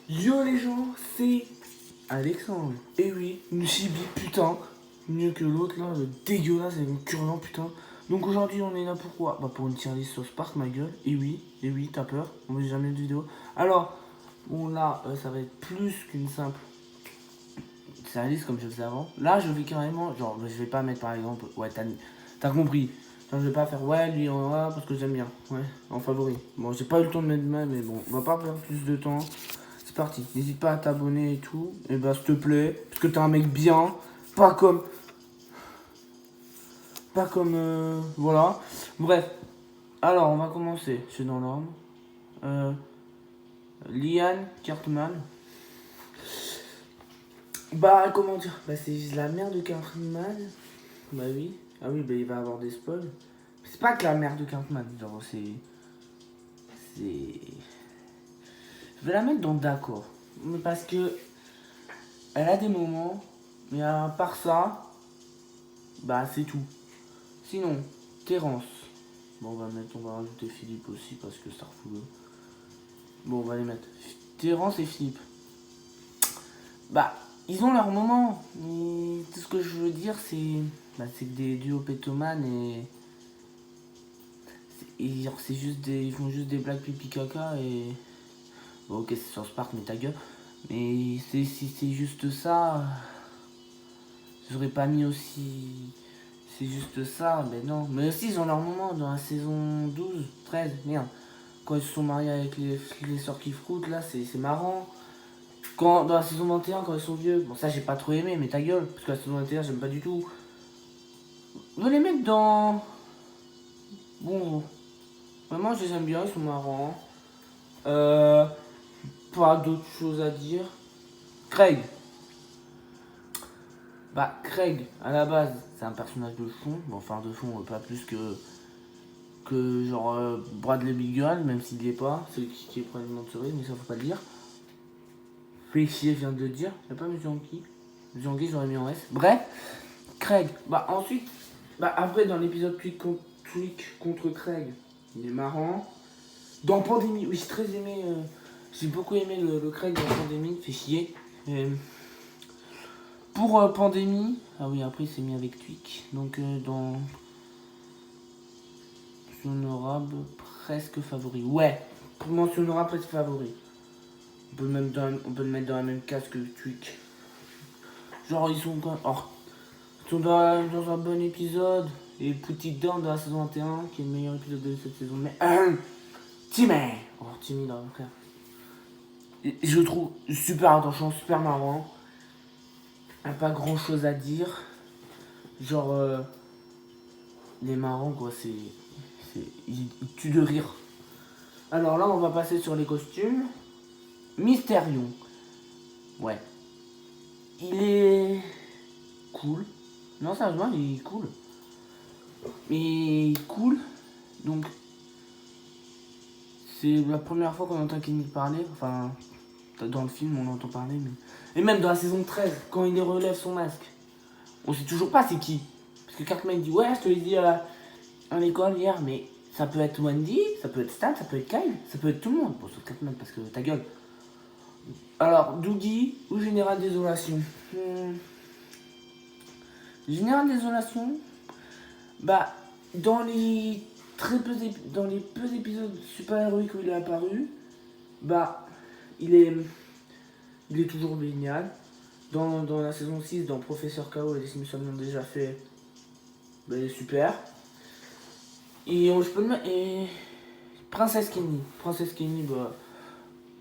Yo les gens, c'est Alexandre. Et oui, une chibi, putain. Mieux que l'autre là, le dégueulasse avec une cure-dent, putain. Donc aujourd'hui on est là pourquoi? Bah pour une tier list sur Spark, ma gueule. Et oui, t'as peur, on n'a jamais de vidéo. Alors, bon là, ça va être plus qu'une simple tier list comme je faisais avant. Là je vais carrément, genre je vais pas mettre par exemple, ouais t'as compris. Genre, je vais pas faire ouais lui en A parce que j'aime bien, ouais, en favori. Bon j'ai pas eu le temps de mettre main mais bon, on va pas perdre plus de temps. C'est parti, n'hésite pas à t'abonner et tout. Et bah s'il te plaît, parce que t'es un mec bien, pas comme... voilà. Bref, alors on va commencer. C'est dans l'ordre. Liane Cartman. Bah comment dire? Bah c'est la mère de Cartman. Bah oui. Ah oui, bah il va avoir des spoils. C'est pas que la mère de Cartman, genre c'est... Je vais la mettre dans d'accord. Parce que elle a des moments, mais à part ça, bah c'est tout. Sinon, Terence. Bon, on va rajouter Philippe aussi parce que ça refoule. Bon, on va les mettre. Terence et Philippe. Bah, ils ont leur moment. Mais tout ce que je veux dire, c'est. Bah, c'est que des duos pétomanes et genre, c'est juste des. Ils font juste des blagues pipi caca et. Bon, ok, c'est sur Spark, mais ta gueule. Mais si c'est juste ça. J'aurais pas mis aussi. C'est juste ça, mais non. Mais aussi, ils ont leur moment dans la saison 12, 13, merde. Quand ils se sont mariés avec les sœurs qui froutent, là, c'est marrant. Quand, dans la saison 21, quand ils sont vieux, bon, ça, j'ai pas trop aimé, mais ta gueule, parce que la saison 21, j'aime pas du tout. Je vais les mettre dans. Bon, vraiment, je les aime bien, ils sont marrants. Pas d'autres choses à dire. Craig. Bah, Craig, à la base, c'est un personnage de fond. Bon, enfin, de fond, pas plus que genre Bradley Beagle, même s'il n'y est pas, celui qui est probablement de cerise, mais ça faut pas le dire. Fléchier vient de le dire, y'a pas Monsieur Anki. Monsieur Anki, j'aurais mis en S. Bref, Craig, bah ensuite, bah après dans l'épisode Tweak contre Craig, il est marrant. Dans Pandémie, oui, j'ai très aimé, j'ai beaucoup aimé le Craig dans Pandémie, fait chier. Pour Pandémie, ah oui, après il s'est mis avec Tweak, donc dans honorable, presque favori. Ouais, pour mention honorable, presque favori. On peut le mettre dans la même case que Tweak. Genre, ils sont quand oh, ils sont dans un bon épisode. Et Put It Down dans la saison 21, qui est le meilleur épisode de cette saison. Mais Timmy. Oh, Timmy, là, frère. Et je le trouve super attachant, super marrant. Pas grand chose à dire. Genre, il est marrant, quoi. Il tue de rire. Alors là, on va passer sur les costumes. Mysterion. Ouais. Il est cool. Non, sérieusement, il est cool. Mais cool. Donc, c'est la première fois qu'on entend Kenny parler. Enfin, dans le film, on entend parler. Mais... Et même dans la saison 13, quand il relève son masque, on sait toujours pas c'est qui. Parce que Cartman dit ouais, je te l'ai dit à l'école hier, mais ça peut être Wendy, ça peut être Stan, ça peut être Kyle, ça peut être tout le monde. Bon, sauf Cartman parce que ta gueule. Alors, Doogie ou Général Désolation Général Désolation, bah, dans les peu d'épisodes super-héroïques où il est apparu, bah, il est toujours génial. Dans la saison 6, dans Professeur Chaos, les Simpsons l'ont déjà fait, bah, il est super. Et je peux le mettre. Et Princesse Kenny, bah,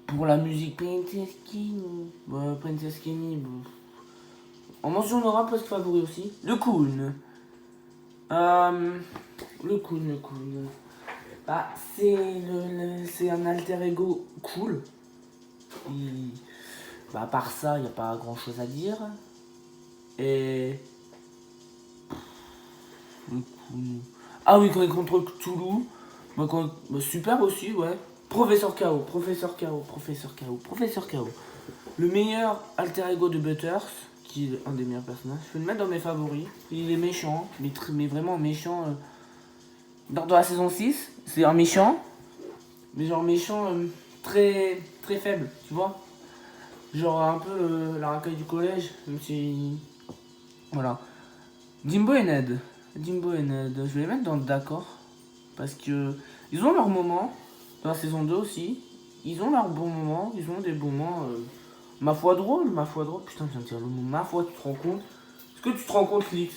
pour la musique, Princess Kenny, bah, en mention honorable, presque favori aussi. Le Coon. Le Coon. Bah, c'est un alter ego cool. Bah, à part ça, il n'y a pas grand chose à dire. Et. Le Coon. Ah oui, quand il contrôle Cthulhu. Bah, super aussi, ouais. Professeur Chaos. Le meilleur alter ego de Butters, qui est un des meilleurs personnages. Je vais le mettre dans mes favoris. Il est méchant, mais vraiment méchant. Dans la saison 6, c'est un méchant, mais genre méchant très, très faible, tu vois. Genre un peu la racaille du collège, même si... Voilà. Jimbo et Ned. Jimbo et Ned, je vais les mettre dans le d'accord. Parce que ils ont leur moment. Dans la saison 2 aussi. Ils ont leur bon moment. Ils ont des bons moments. Ma foi drôle. Putain, je viens de dire le mot. Ma foi, tu te rends compte? Est-ce que tu te rends compte, Lix?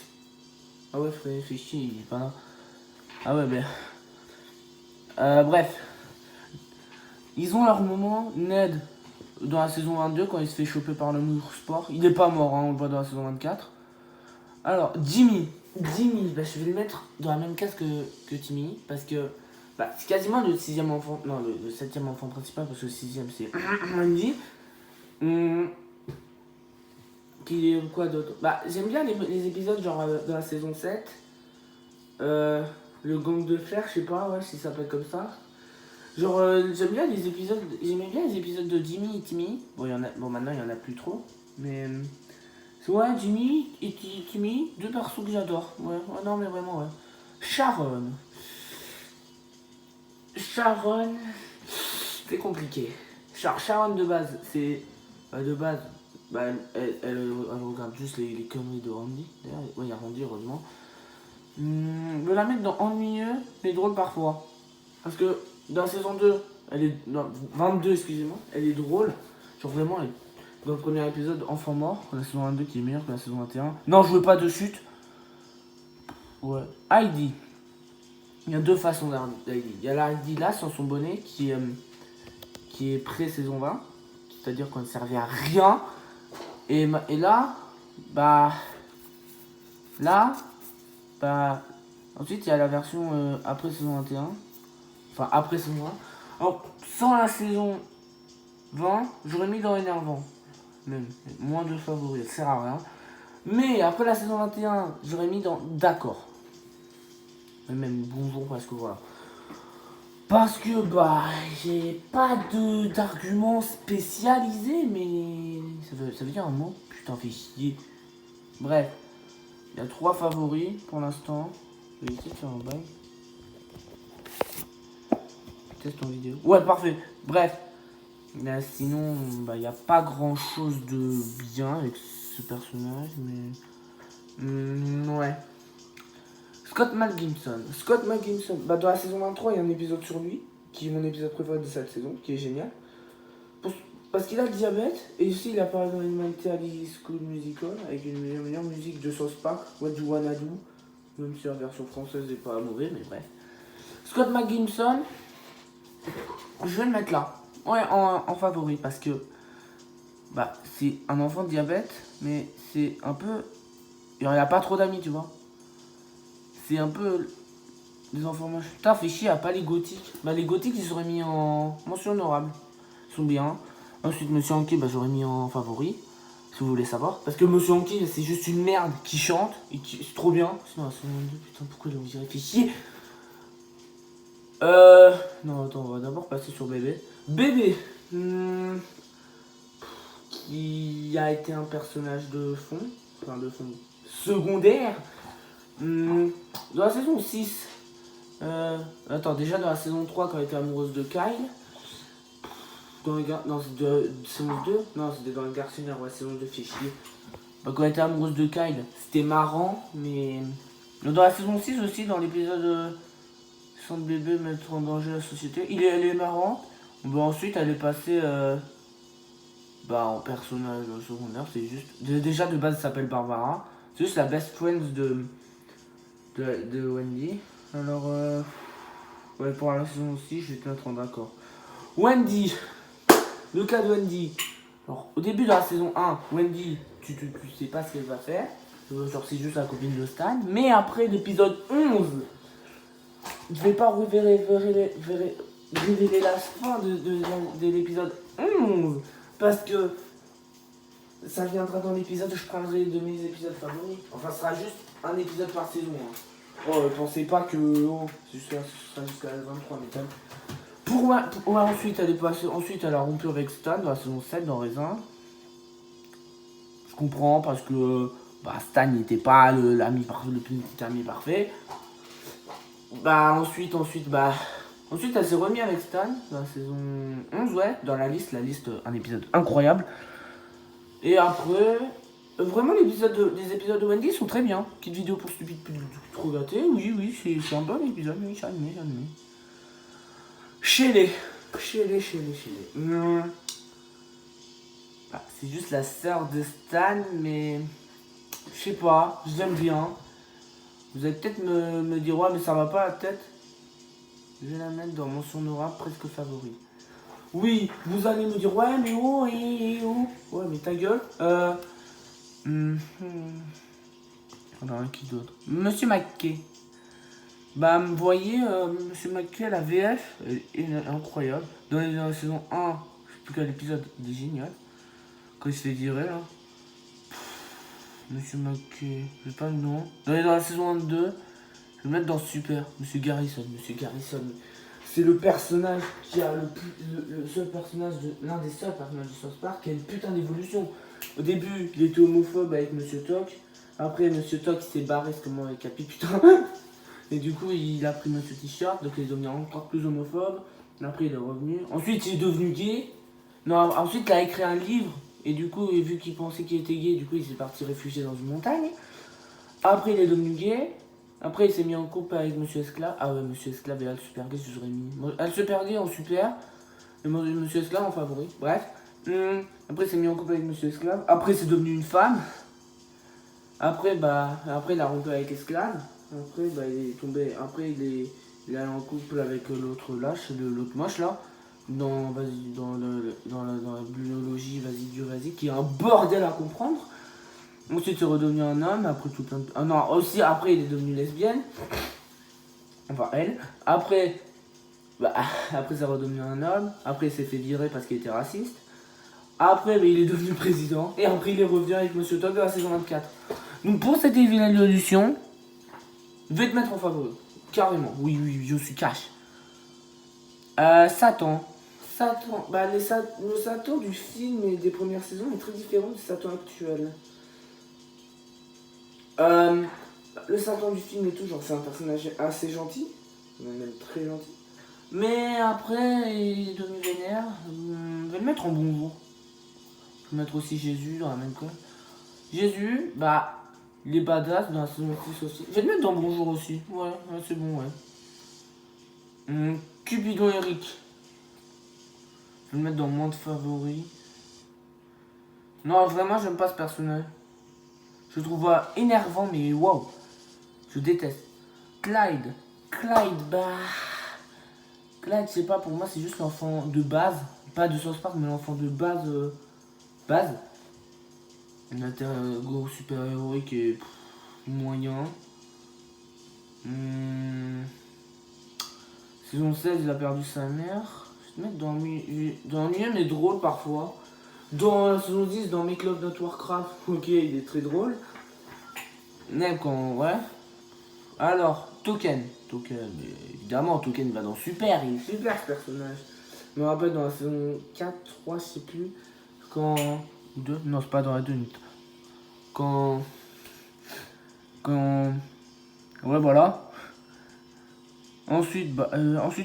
Ah ouais, frère, fais chier, il est pas là. Ah ouais, ben... bref. Ils ont leur moment. Ned, dans la saison 22, quand il se fait choper par le mur sport. Il est pas mort, hein, on le voit dans la saison 24. Alors, Jimmy, bah, je vais le mettre dans la même case que Timmy, parce que bah, c'est quasiment le 6ème enfant, non, le 7ème enfant principal, parce que le 6ème c'est Andy. Qui est quoi d'autre? Bah, j'aime bien les épisodes, genre dans la saison 7. Le gang de fer, je sais pas, ouais, si ça s'appelle comme ça. Genre, j'aime bien les épisodes, j'aimais bien les épisodes de Jimmy et Timmy. Bon, maintenant il y en a plus trop, mais. Ouais, Jimmy et Timmy, deux persos que j'adore. Ouais, non, mais vraiment, ouais. Sharon. C'est compliqué. Sharon de base, c'est. De base, bah, elle regarde juste les conneries de Randy. D'ailleurs, ouais, il y a Randy, heureusement. Je vais la mettre dans ennuyeux, mais drôle parfois. Parce que dans la saison 2, elle est. Non, 22, excusez-moi, elle est drôle. Genre vraiment, dans le premier épisode, enfant mort, la saison 22 qui est meilleure que la saison 21. Non, je veux pas de chute. Ouais. Heidi. Il y a deux façons d'Heidi. Il y a la Heidi là, sans son bonnet, qui est pré-saison 20. C'est-à-dire qu'on ne servait à rien. Et là, bah. Là, bah. Ensuite, il y a la version après saison 21. Enfin, après saison 1. Alors, sans la saison 20, j'aurais mis dans énervant. Même moins de favoris, ça sert à rien. Mais après la saison 21, j'aurais mis dans d'accord. Même bonjour parce que voilà. Parce que bah j'ai pas d'argument spécialisé, mais ça veut dire un mot. Putain, fait chier. Bref, il y a 3 favoris pour l'instant. Je vais essayer de faire un bail. Teste en vidéo. Ouais, parfait. Bref. Là, sinon, bah il n'y a pas grand chose de bien avec ce personnage, mais. Ouais. Scott McGimson, bah dans la saison 23, il y a un épisode sur lui, qui est mon épisode préféré de cette saison, qui est génial. Parce qu'il a le diabète, et aussi il apparaît dans Elementary School Musical, avec une meilleure musique de South Park, What You Wanna Do, même si la version française n'est pas mauvaise, mais bref. Scott McGimson, je vais le mettre là, ouais, en favori, parce que bah c'est un enfant de diabète, mais c'est un peu... Il n'y a pas trop d'amis, tu vois. C'est un peu... Des enfants moches. Putain, fait chier, à pas les gothiques. Bah, les gothiques, ils seraient mis en mention honorable. Ils sont bien. Ensuite, Monsieur Hanky, bah, j'aurais mis en favori. Si vous voulez savoir. Parce que Monsieur Hanky, c'est juste une merde qui chante. Et qui... C'est trop bien. Sinon, putain, pourquoi j'ai envie de fait chier. Non, attends, on va d'abord passer sur Bébé. Bébé. Qui a été un personnage de fond. Enfin, de fond secondaire. Dans la saison 6. Attends, déjà dans la saison 3, quand elle était amoureuse de Kyle. Non, c'est de saison 2. Non, c'était dans le Garçonneur, ouais, saison 2, fait chier. Bah, quand elle était amoureuse de Kyle, c'était marrant, mais. Dans la saison 6 aussi, dans l'épisode Sans bébé mettre en danger la société, elle est marrante. Bah, ensuite, elle est passée en personnage secondaire, c'est juste. Déjà, de base, elle s'appelle Barbara. C'est juste la best friend de Wendy. Alors, ouais, pour la saison aussi, je vais te mettre en d'accord. Wendy, le cas de Wendy. Alors, au début de la saison 1, Wendy, tu sais pas ce qu'elle va faire. Genre, c'est juste la copine de Stan. Mais après l'épisode 11, je vais pas révéler la fin de l'épisode 11. Parce que ça viendra dans l'épisode, je prendrai de mes épisodes favoris. Enfin, ce sera juste un épisode par saison. Hein. Oh, pensez pas que ce sera jusqu'à la 23, mais ensuite, elle a rompu avec Stan dans la saison 7 dans Raisin. Je comprends parce que Stan n'était pas le petit ami parfait. Ensuite, elle s'est remise avec Stan dans la saison 11, ouais, dans la liste, un épisode incroyable. Et après, vraiment les épisodes de Wendy sont très bien. Petite vidéo pour stupide, trop gâté. Oui, c'est un bon épisode, oui, j'ai admis. Chez les. Bah, c'est juste la sœur de Stan, mais je sais pas, je l'aime bien. Vous allez peut-être me dire, ouais, mais ça va pas la tête. Je vais la mettre dans mon sonora presque favori. Oui, vous allez me dire, ouais, mais oh, ouais, mais ta gueule. Alors, qui d'autre? Monsieur McKay. Bah, vous voyez, Monsieur McKay, la VF est incroyable. Dans la saison 1, je sais plus quel épisode, il est génial. Quand il se fait virer, là. Monsieur McKay, j'ai pas le nom. Dans la saison 2, je vais le mettre dans Super. Monsieur Garrison. C'est le personnage qui a le seul personnage l'un des seuls personnages de South Park qui a une putain d'évolution. Au début, il était homophobe avec Monsieur Toc. Après, Monsieur Toc s'est barré comme avec Happy, putain. Et du coup, il a pris Monsieur T-shirt, donc il est devenu encore plus homophobe. Après, il est revenu. Ensuite, il est devenu gay. Non, ensuite, il a écrit un livre. Et du coup, vu qu'il pensait qu'il était gay, du coup, il s'est parti réfugier dans une montagne. Après, il est devenu gay. Après, il s'est mis en couple avec Monsieur Esclave. Ah ouais, Monsieur Esclave et Al Super Gay, je vous aurais mis. Al Super Gay en super. Et Monsieur Esclave en favori. Bref. Après, il s'est mis en couple avec Monsieur Esclave. Après, c'est devenu une femme. Après, il a rompu avec Esclave. Après, il est tombé. Après, il est en couple avec l'autre lâche, l'autre moche là. Dans la biologie, vas-y, qui est un bordel à comprendre. Ensuite, c'est redevenu un homme. Après, tout plein de. Ah non, aussi, après, il est devenu lesbienne. Enfin, elle. Après, après, c'est redevenu un homme. Après, il s'est fait virer parce qu'il était raciste. Après, il est devenu président. Et après, il est revenu avec Monsieur Todd dans la saison 24. Donc, pour cette évolution, je vais te mettre en favori. Carrément. Oui, je suis cash. Satan. Le Satan du film et des premières saisons est très différent du Satan actuel. Le Satan du film et tout, genre c'est un personnage assez gentil, même très gentil. Mais après, il est devenu vénère. Je vais le mettre en bonjour. Je vais mettre aussi Jésus dans la même colle. Jésus, il est badass dans la saison 6 aussi. Je vais le mettre dans bonjour aussi. Ouais, c'est bon, ouais. Cupidon Eric. Je vais le mettre dans moins de favoris. Non, vraiment, j'aime pas ce personnage. Je le trouve énervant, mais waouh. Je déteste. Clyde, je sais pas, pour moi, c'est juste l'enfant de base. Pas de South Park, mais l'enfant de base. Base. Un intérêt gros super héroïque et moyen. Saison 16, il a perdu sa mère. Je vais te mettre dans le milieu, mais drôle parfois. Dans la saison 10, dans Make Love Not Warcraft, ok, il est très drôle. Même quand, ouais. Alors, Token, mais évidemment, Token va dans Super, il est super ce personnage. Je me rappelle dans la saison 4, 3, je sais plus, quand... 2, non, c'est pas dans la 2, quand... Ouais, voilà. Ensuite,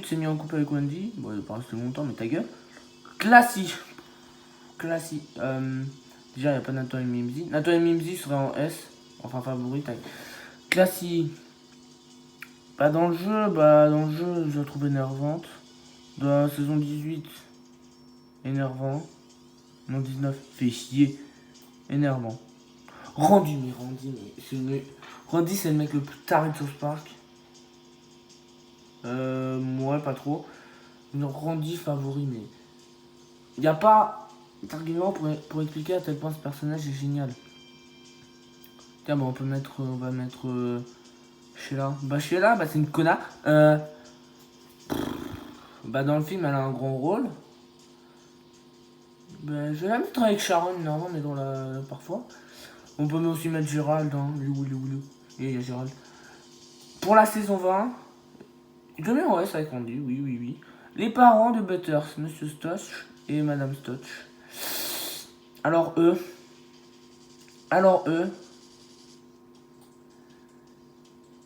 c'est mis en couple avec Wendy. Bon, il va pas rester longtemps, mais ta gueule. Classy. Déjà, il n'y a pas Nathan et Mimsy. Nathan et Mimsy serait en S. Enfin, favori, taille. Classy. Dans le jeu, je la trouve énervante. Dans la saison 18, énervant. Non, 19, fait chier. Énervant. Randy, c'est le mec le plus taré de South Park. Ouais, pas trop. Donc, Randy, favori, mais... Il n'y a pas d'argument pour expliquer à quel point ce personnage est génial. Tiens, on va mettre Sheila. Sheila, c'est une connasse. Dans le film, elle a un grand rôle. Je vais la mettre avec Sharon, normalement, mais parfois. On peut aussi mettre Gérald, hein. Et il y a Gérald. Pour la saison 20, je mets en S avec Randy, oui. Les parents de Butters, Monsieur Stotch et Madame Stotch. Alors eux.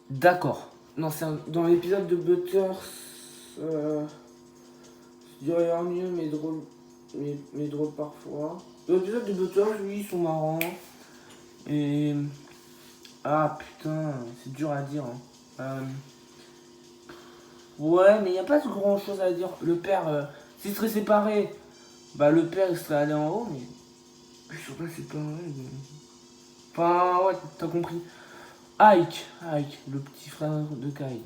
D'accord. Non, c'est dans l'épisode de Butters. Je dirais un mieux, mais drôle. mais drôles parfois. Les épisodes de Butters, oui, ils sont marrants. Et... Ah putain, c'est dur à dire. Hein. Ouais, mais il n'y a pas de grand chose à dire. Le père, s'il serait séparé, bah le père il serait allé en haut, mais ils sont pas séparés. Mais... Enfin, ouais, t'as compris. Ike, le petit frère de Kai.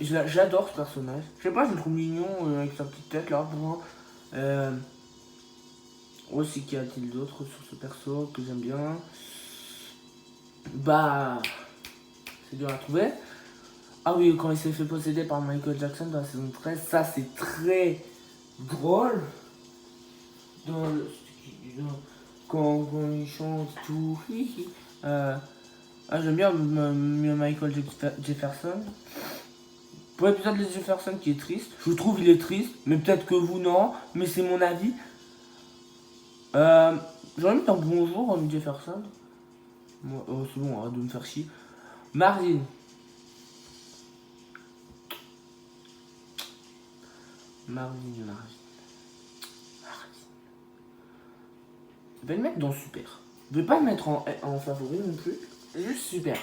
J'adore ce personnage. Je sais pas, je le trouve mignon avec sa petite tête là. Aussi, qu'y a-t-il d'autre sur ce perso que j'aime bien? Bah, c'est dur à trouver. Ah oui, quand il s'est fait posséder par Michael Jackson dans la saison 13, ça c'est très drôle. Dans quand il chante et tout. J'aime bien Michael Jefferson. Pour l'épisode de Jefferson qui est triste, je trouve il est triste, mais peut-être que vous non, mais c'est mon avis. J'aurais mis un bonjour Jefferson. C'est bon, arrête de me faire chier. Marvin. Je vais le mettre dans super. Je vais pas le mettre en favori non plus. Juste super.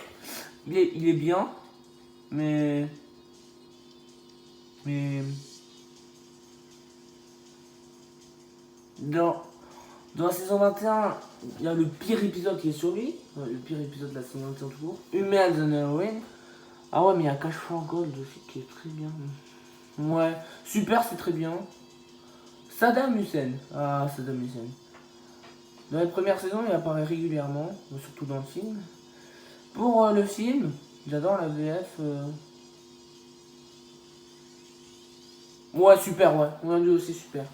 Il est bien, mais dans la saison 21, il y a le pire épisode qui est sur lui. Le pire épisode de la saison 21 tout court. Human and Heroine. Ah ouais, mais il y a Cash for Gold aussi qui est très bien. Ouais, super, c'est très bien. Saddam Hussein. Ah, Saddam Hussein. Dans les premières saisons, il apparaît régulièrement, surtout dans le film. Pour le film, j'adore la VF. Ouais, super, ouais. On a dit aussi super.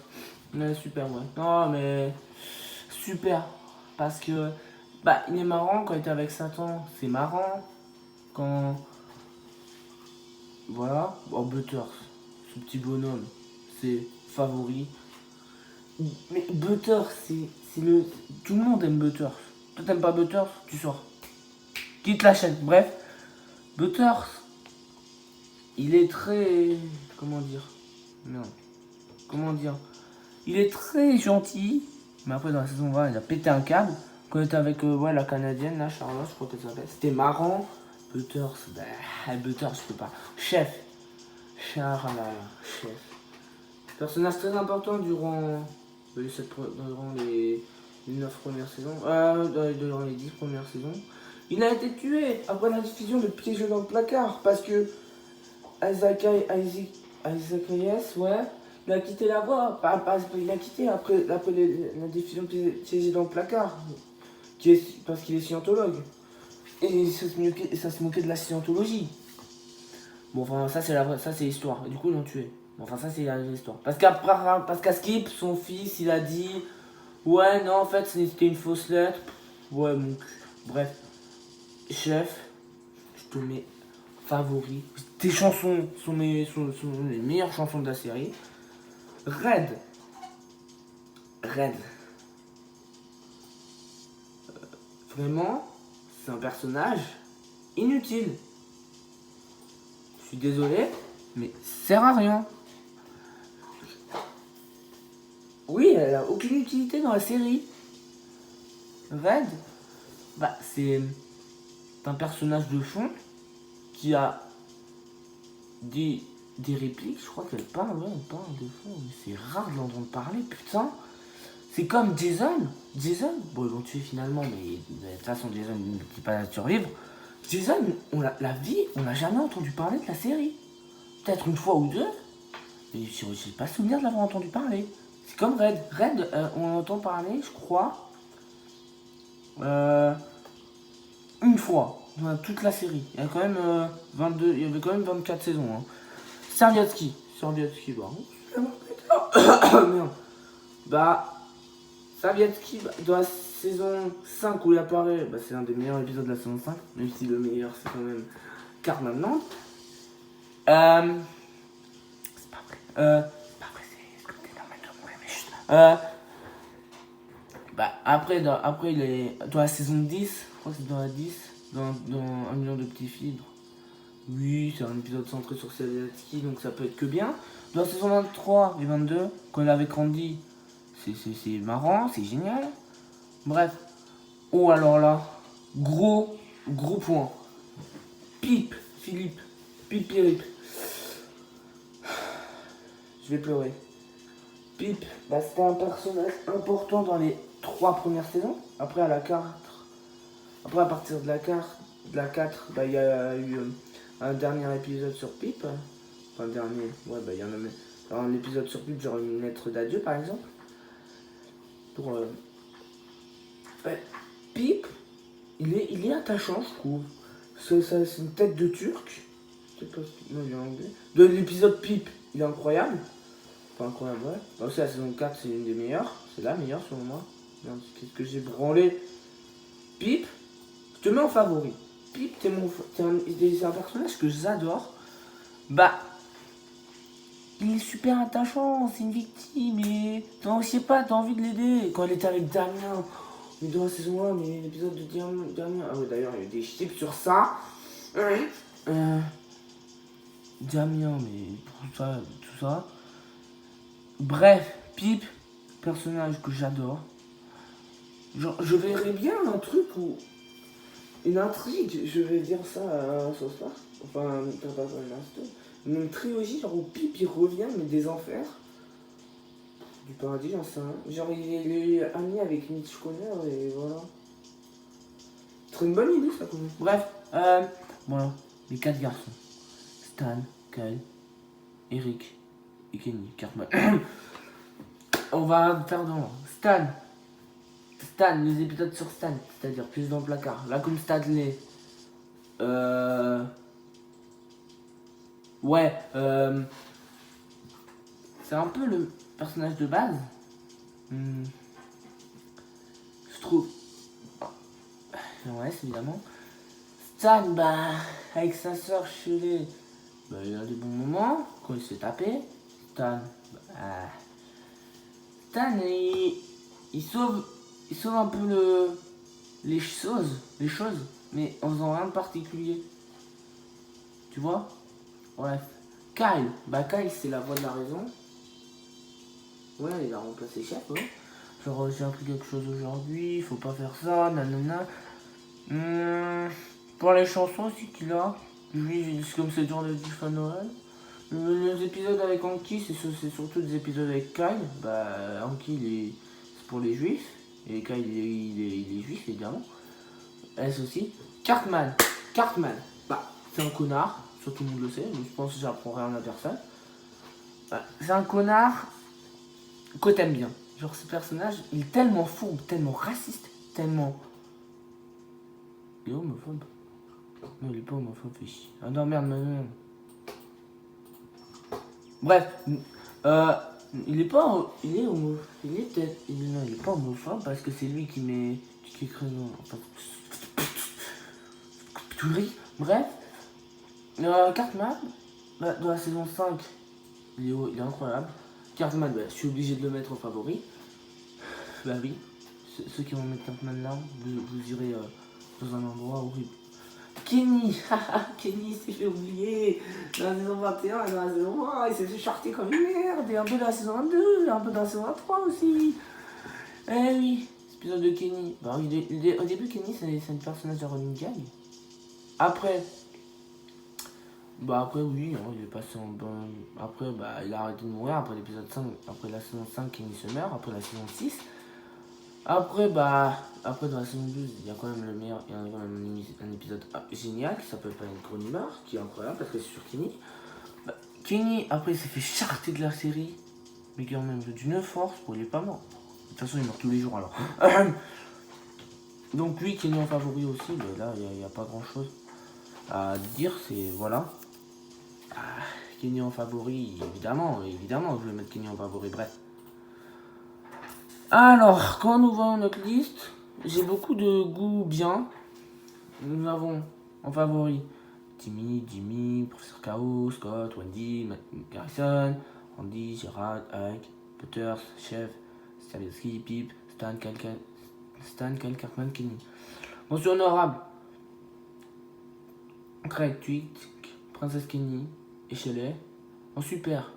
Ouais, super, ouais. Non, mais super. Parce que, bah, il est marrant quand il était avec Satan. C'est marrant. Quand. Voilà. Oh, Butters. Ce petit bonhomme. C'est favori. Mais Butters, c'est le. Tout le monde aime Butters. Toi, t'aimes pas Butters, tu sors. Quitte la chaîne. Bref. Butters. Il est très. Comment dire? Non. Comment dire? Il est très gentil. Mais après, dans la saison 20, il a pété un câble. Quand il était avec la canadienne, là, Charlotte, je crois qu'elle s'appelle. C'était marrant. Butters, Butters, je peux pas. Chef. Chef. Personnage très important durant les 9 premières saisons. Durant les 10 premières saisons. Il a été tué après la diffusion de Piégé dans le placard. Parce que Isaac Hayes, ouais. Il a quitté la voie, il a quitté après la diffusion piégée dans le placard, parce qu'il est scientologue. Et ça se moquait de la scientologie. Bon, enfin, ça c'est l'histoire. Du coup, ils l'ont tué. Bon, enfin, ça c'est l'histoire. Parce qu'à Skip, son fils, il a dit ouais, non, en fait, c'était une fausse lettre. Ouais, mon cul. Bref. Chef, je te mets favori. Tes chansons sont les meilleures chansons de la série. Red. Vraiment, c'est un personnage inutile. Je suis désolé, mais sert à rien. Oui, elle a aucune utilité dans la série. Red, bah c'est un personnage de fond qui a des répliques, je crois qu'elle parle, ouais, elle parle de fond, mais c'est rare de l'entendre parler, putain. C'est comme Jason, bon ils l'ont tué finalement, mais de toute façon Jason ne peut pas survivre. Jason, on n'a jamais entendu parler de la série. Peut-être une fois ou deux, mais je n'ai pas souvenir de l'avoir entendu parler. C'est comme Red. On entend parler, je crois, une fois dans toute la série. Il y a quand même il y avait quand même 24 saisons. Hein. Servietsky, merde. Bah, Servietsky, dans la saison 5 où il apparaît, bah, c'est un des meilleurs épisodes de la saison 5, même si le meilleur c'est quand même Car maintenant. C'est pas vrai, c'est comme t'es normal de mourir, mais chut. Bah, après, il est dans la saison 10, je crois que c'est dans la 10, dans 1 million de petits fibres. Oui, c'est un épisode centré sur Servietsky, donc ça peut être que bien. Dans la saison 23 et 22, quand il est avec Randy, C'est marrant, c'est génial. Bref. Oh, alors là, gros point. Pipe, Philippe. Pipirip. Je vais pleurer. Pipe, bah, c'était un personnage important dans les 3 premières saisons. Après, après à partir de la 4, bah, il y a eu un dernier épisode sur Pipe. Enfin, dernier, ouais, bah, il y en a même. Alors, un épisode sur Pipe, genre une lettre d'adieu, par exemple. Pour. Ouais. Pipe, il est attachant, je trouve. C'est une tête de turc. Je sais pas si. Non, il est anglais. De l'épisode Pipe, il est incroyable. Enfin, incroyable, ouais. Bah, aussi, la saison 4, c'est une des meilleures. C'est la meilleure, selon moi. Merde, qu'est-ce que j'ai branlé. Pipe, je te mets en favori. Pipe, c'est un personnage que j'adore. Bah, il est super attachant, c'est une victime et je sais pas, t'as envie de l'aider. Quand elle était avec Damien, mais dans la saison 1, mais l'épisode de Damien, ah ouais, d'ailleurs, il y a eu des chips sur ça. Damien, mais pour ça, tout ça. Bref, Pipe, personnage que j'adore. Genre, je verrais bien un truc où. Une intrigue, je vais dire ça à South Park. Enfin, une trilogie, genre où Pipe il revient, mais des enfers. Du paradis, j'en sais rien. Genre, il est ami avec Mitch Conner et voilà. C'est une bonne idée, ça, quand même. Bref, voilà. Les 4 garçons. Stan, Kyle, Eric et Kenny Cartman. On va faire dans Stan, les épisodes sur Stan, c'est-à-dire plus dans le placard. Là, comme Stanley. Ouais, c'est un peu le personnage de base. Je trouve. Ouais, évidemment. Stan, bah, avec sa soeur Shelley, bah, il a des bons moments quand il s'est tapé. Stan, Stan, il sauve un peu les choses, mais en faisant rien de particulier. Tu vois? Bref. Kyle, bah Kyle c'est la voix de la raison. Ouais, il a remplacé Chef, ouais. Genre j'ai appris quelque chose aujourd'hui, faut pas faire ça, nanana. Pour les chansons aussi qu'il a, lui, comme c'est dur de dire à Noël. Les épisodes avec Anki, c'est surtout des épisodes avec Kyle. Bah, Anki, c'est pour les juifs. Et Kyle, il est juif, évidemment. S aussi. Cartman, bah, c'est un connard. Ça, tout le monde le sait. Mais je pense que j'apprends rien à personne. Bah, c'est un connard que t'aimes bien. Genre, ce personnage, il est tellement fourbe, tellement raciste, tellement. Il est homophobe. Non, il est pas homophobe, fais chier. Ah non, merde. Bref, il est pas. Il est homo. Il est peut-être. Non, il est pas homophobe parce que c'est lui qui met. Qui écrit. Enfin. Bref. Cartman, bah, dans la saison 5, il est incroyable. Cartman, bah, je suis obligé de le mettre en favori. Bah oui. Ceux qui vont mettre Cartman là, vous irez dans un endroit horrible. Kenny, Kenny s'est fait oublier dans la saison 21 et dans la saison 1, il s'est fait charter comme une merde, et un peu dans la saison 2, un peu dans la saison 3 aussi. Eh oui, cet épisode de Kenny. Bah, au début, Kenny, c'est un personnage de running gag. Après, oui, hein, il est passé en bon. Après, bah, il a arrêté de mourir après l'épisode 5. Après la saison 5, Kenny se meurt. Après la saison 6. Après, dans la saison 12, il y a quand même il y a quand même un épisode génial qui s'appelle Planet Gronimar, qui est incroyable parce que c'est sur Kenny. Bah, Kenny, après, il s'est fait charter de la série, mais quand même d'une force, pour il est pas mort. De toute façon, il meurt tous les jours alors. Donc, lui, Kenny en favori aussi, mais là, il n'y a pas grand chose à dire, c'est voilà. Kenny en favori, évidemment, je vais mettre Kenny en favori, bref. Alors, quand nous voyons notre liste, j'ai beaucoup de goût bien. Nous avons en favori Timmy, Jimmy, Professeur Chaos, Scott, Wendy, Garrison, Andy, Gerard, Ike, Peters, Chef, Stavisky, Pip, Stan, Kyle, Cartman, Kenny. Mention honorable Craig, Tweet, Princesse Kenny et Shelley. En super,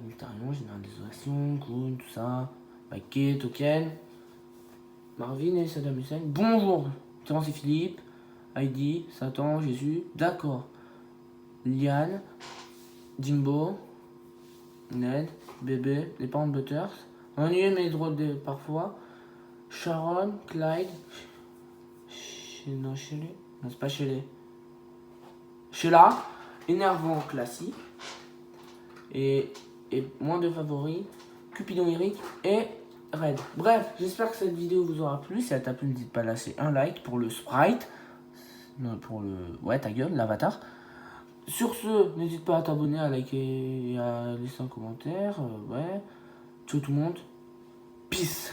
Miltarion, généralisation, Goon, tout ça. Paquet, Token. Marvin et Saddam Hussein. Bonjour, Terence et Philippe. Heidi, Satan, Jésus. D'accord. Liane, Jimbo, Ned, Bébé, les parents de Butters. Ennuyeux mais drôle parfois. Sharon, Clyde. Non, Shelley. Non, c'est pas Shelley. Sheila, énervant classique. Et moins de favoris. Cupidon Eric et Red. Bref, j'espère que cette vidéo vous aura plu. Si elle t'a plu, n'hésite pas à lâcher un like pour le sprite. Non, pour le. Ouais, ta gueule, l'avatar. Sur ce, n'hésite pas à t'abonner, à liker et à laisser un commentaire. Ouais. Ciao tout le monde. Peace.